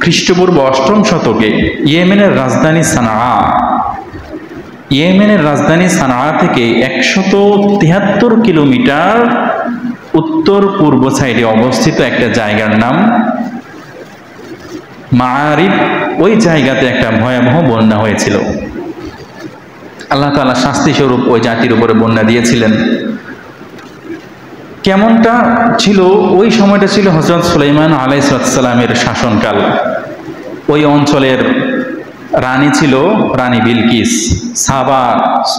খ্রিস্টপূর্ব 8ম শতকে ইয়েমেনের রাজধানী সানাআ থেকে 173 কিলোমিটার উত্তর পূর্ব সাইডে অবস্থিত একটা জায়গার নাম মাআরিব। ওই জায়গাতে একটা ভয়াবহ বন্যা হয়েছিল। আল্লাহ তাআলা শাস্তি স্বরূপ ওই জাতির উপরে বন্যা দিয়েছিলেন। কেমনটা ছিল ওই সময়টা? ছিল হযরত সুলাইমান আলাইহিস সালামের শাসনকাল। ওই অঞ্চলের রানী ছিল রানী বিলকিস। সাবা,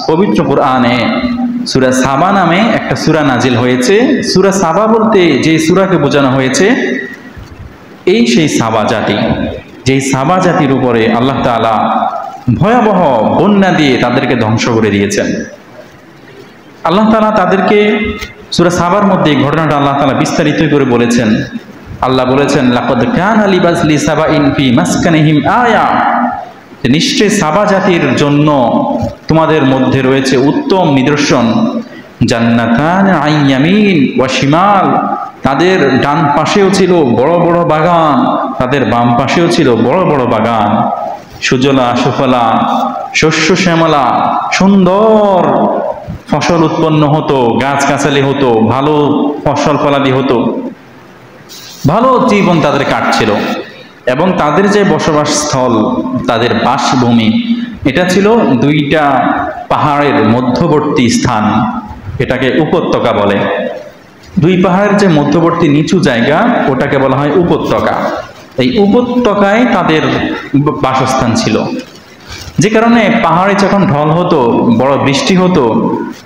পবিত্র কুরআনে সূরা সাবা নামে একটা সূরা নাজিল হয়েছে। সূরা সাবা বলতে যে সূরাকে বোঝানো হয়েছে এই সেই সাবা জাতি, যেই সাবা জাতির উপরে আল্লাহ তাআলা ভয়াবহ বন্যা দিয়ে তাদেরকে ধ্বংস করে দিয়েছেন। আল্লাহ তাআলা তাদেরকে সূরা সাবার মধ্যে এই ঘটনাটা আল্লাহ তাআলা বিস্তারিত করে বলেছেন। আল্লাহ বলেছেন, লাকাদ কানা লিসাবাইন ফি মাসকানিহিম আয়া, নিশ্চয় সাবা জাতির জন্য তোমাদের মধ্যে রয়েছে উত্তম নিদর্শন। জান্নাতান আন ইয়ামিন ওয়া শিমাল, তাদের ডান পাশেও ছিল বড় বড় বাগান, তাদের বাম পাশেও ছিল বড় বড় বাগান। সুজলা সুফলা, শস্য শ্যামলা, সুন্দর ফসল উৎপন্ন হতো, গাছগাছালি হতো, ভালো ফসল ফলাদি হতো, ভালো জীবন তাদের কাটছিল। এবং তাদের যে বসবাস স্থল, তাদের বাসভূমি, এটা ছিল দুইটা পাহাড়ের মধ্যবর্তী স্থান। এটাকে উপত্যকা বলে। দুই পাহাড়ের যে মধ্যবর্তী নিচু জায়গা, ওটাকে বলা হয় উপত্যকা। এই উপত্যকায় তাদের বাসস্থান ছিল। যে কারণে পাহাড়ে যখন ঢল হতো, বড় বৃষ্টি হতো,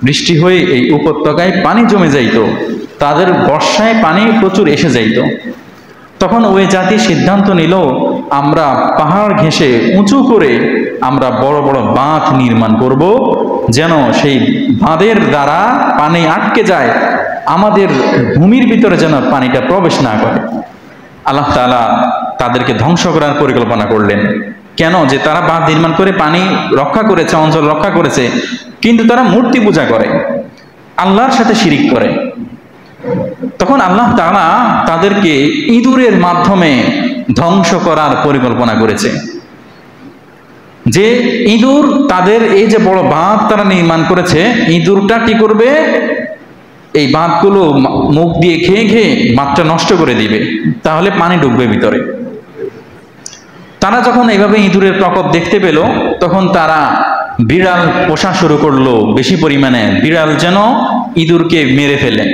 বৃষ্টি হয়ে এই উপত্যকায় পানি জমে যাইত, তাদের বর্ষায় পানি প্রচুর এসে যাইত। তখন ওই জাতি সিদ্ধান্ত নিল, আমরা পাহাড় ঘেঁষে উঁচু করে আমরা বড় বড় বাঁধ নির্মাণ করব, যেন সেই বাঁধের দ্বারা পানি আটকে যায়, আমাদের ভূমির ভিতরে যেন পানিটা প্রবেশ না করে। আল্লাহ তাআলা তাদেরকে ধ্বংস করার পরিকল্পনা করলেন। কেন? যে তারা বাঁধ নির্মাণ করে পানি রক্ষা করেছে, অঞ্চল রক্ষা করেছে, কিন্তু তারা মূর্তি পূজা করে, আল্লাহর সাথে শিরিক করে। তখন আল্লাহ তাআলা তাদেরকে ইঁদুরের মাধ্যমে ধ্বংস করার পরিকল্পনা করেছে। যে ইঁদুর তাদের এই যে বড় বাঁধ তারা নির্মাণ করেছে, ইঁদুরটা কি করবে? এই বাঁধগুলো মুখ দিয়ে খেয়ে খেয়ে বাঁধটা নষ্ট করে দিবে, তাহলে পানি ঢুকবে ভিতরে। তারা যখন এইভাবে ইঁদুরের প্রকোপ দেখতে পেল, তখন তারা বিড়াল পোষা শুরু করলো বেশি পরিমাণে, বিড়াল যেন ইঁদুরকে মেরে ফেলে।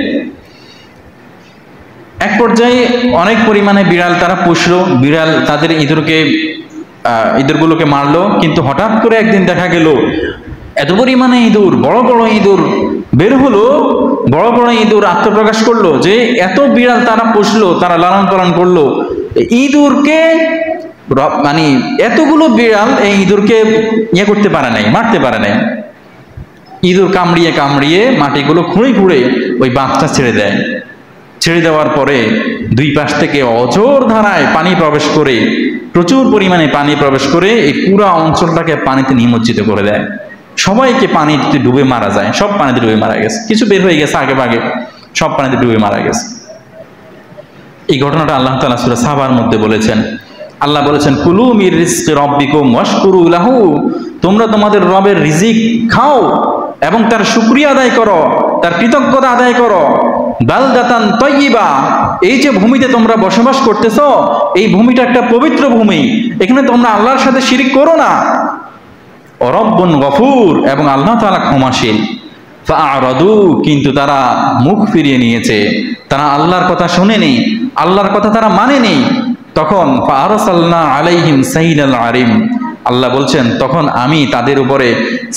এক পর্যায়ে অনেক পরিমাণে বিড়াল তারা পুষলো, বিড়াল তাদের ইঁদুরগুলোকে মারলো। কিন্তু হঠাৎ করে একদিন দেখা গেল এত পরিমাণে ইঁদুর, বড় বড় ইঁদুর বের হলো, বড় বড় ইঁদুর আত্মপ্রকাশ করলো যে এত বিড়াল তারা পুষলো, তারা লালন পালন করলো, ইঁদুরকে মানে এতগুলো বিড়াল এই ইঁদুরকে করতে পারে নাই, মারতে পারে নাই। ইঁদুর কামড়িয়ে কামড়িয়ে মাটিগুলো খুঁড়ে খুঁড়ে ওই বাঁধটা ছেড়ে দেয়। ছেড়ে দেওয়ার পরে দুই পাশ থেকে অঝোর ধারায় পানি প্রবেশ করে, প্রচুর পরিমাণে পানি প্রবেশ করে এই পুরো অঞ্চলটাকে পানিতে নিমজ্জিত করে দেয়। সবাইকে পানিতে ডুবে মারা যায়, সব পানিতে ডুবে মারা গেছে। কিছু বের হয়ে গেছে আগে ভাগে, সব পানিতে ডুবে মারা গেছে। এই ঘটনাটা আল্লাহ তাআলা সূরা সাবার মধ্যে বলেছেন। আল্লাহ বলেছেন, কুলু মির রিজকি রাব্বিকুম ওয়াশকুরু লাহু, তোমরা তোমাদের রবের রিজিক খাও এবং তার শুকরিয়া আদায় করো, তার কৃতজ্ঞতা আদায় করো। বালদাতান তাইয়্যিবা, এই যে ভূমিতে তোমরা বসবাস করতেছো, এই ভূমিটা একটা পবিত্র ভূমি, এখানে তোমরা আল্লাহর সাথে শিরিক করো না। রব্বুন গফুর, এবং আল্লাহ তাআলা ক্ষমাশীল। ফাআরাদু, কিন্তু তারা মুখ ফিরিয়ে নিয়েছে, তারা আল্লাহর কথা শুনেনি, আল্লাহর কথা তারা মানেনি। তখন ফাআরসালনা আলাইহিম সাইলাল আরিম, আল্লাহ বলছেন তখন আমি তাদের উপরে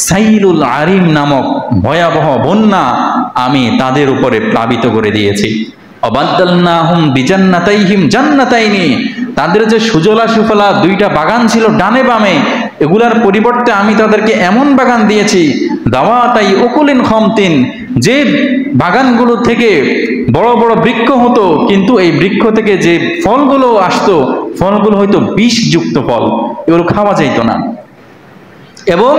সাইলুল আরিম নামক ভয়াবহ বন্যা আমি তাদের উপরে প্লাবিত করে দিয়েছি। অবাদ্দালনাহুম বিজান্নাতাইহিম জান্নাতাইনি, তাদের যে সুজলা সুফলা দুইটা বাগান ছিল ডানে বামে, এগুলার পরিবর্তে আমি তাদেরকে এমন বাগান দিয়েছি, দাওয়াতাই উকুলিন খামতিন, যে বাগানগুলো থেকে বড় বড় বৃক্ষ হতো, কিন্তু এই বৃক্ষ থেকে যে ফলগুলো আসতো, ফলগুলো হয়তো বিষযুক্ত ফল, এগুলো খাওয়া যাইতো না। এবং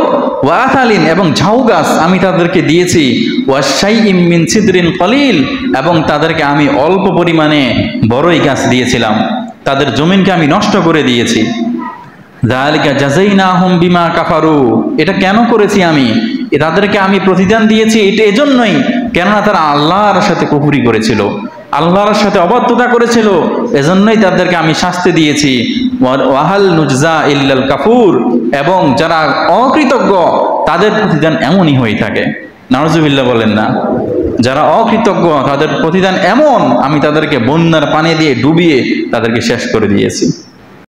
ওয়াথালিন, এবং ঝাউ গাছ আমি তাদেরকে দিয়েছি। ওয়াশাইইম মিন সিদরিন কলিল, এবং তাদেরকে আমি অল্প পরিমাণে বড়ই গাছ দিয়েছিলাম। তাদের জমিনকে আমি নষ্ট করে দিয়েছি। যালিকা জাযাইনাহুম বিমা কাফারু, এটা কেন করেছি আমি, তাদেরকে আমি প্রতিদান দিয়েছি এটা এজন্যই কেননা তারা আল্লাহর সাথে কুফরি করেছিল, আল্লাহর সাথে অবাধ্যতা করেছিল, এজন্যই তাদেরকে আমি শাস্তি দিয়েছি। ওয়াহাল নুজজা ইল্লাল কাফুর, এবং যারা অকৃতজ্ঞ তাদের প্রতিদান এমনই হয়ে থাকে। নাউজুবিল্লাহ বলেন না। যারা অকৃতজ্ঞ তাদের প্রতিদান এমন, আমি তাদেরকে বন্যার পানি দিয়ে ডুবিয়ে তাদেরকে শেষ করে দিয়েছি।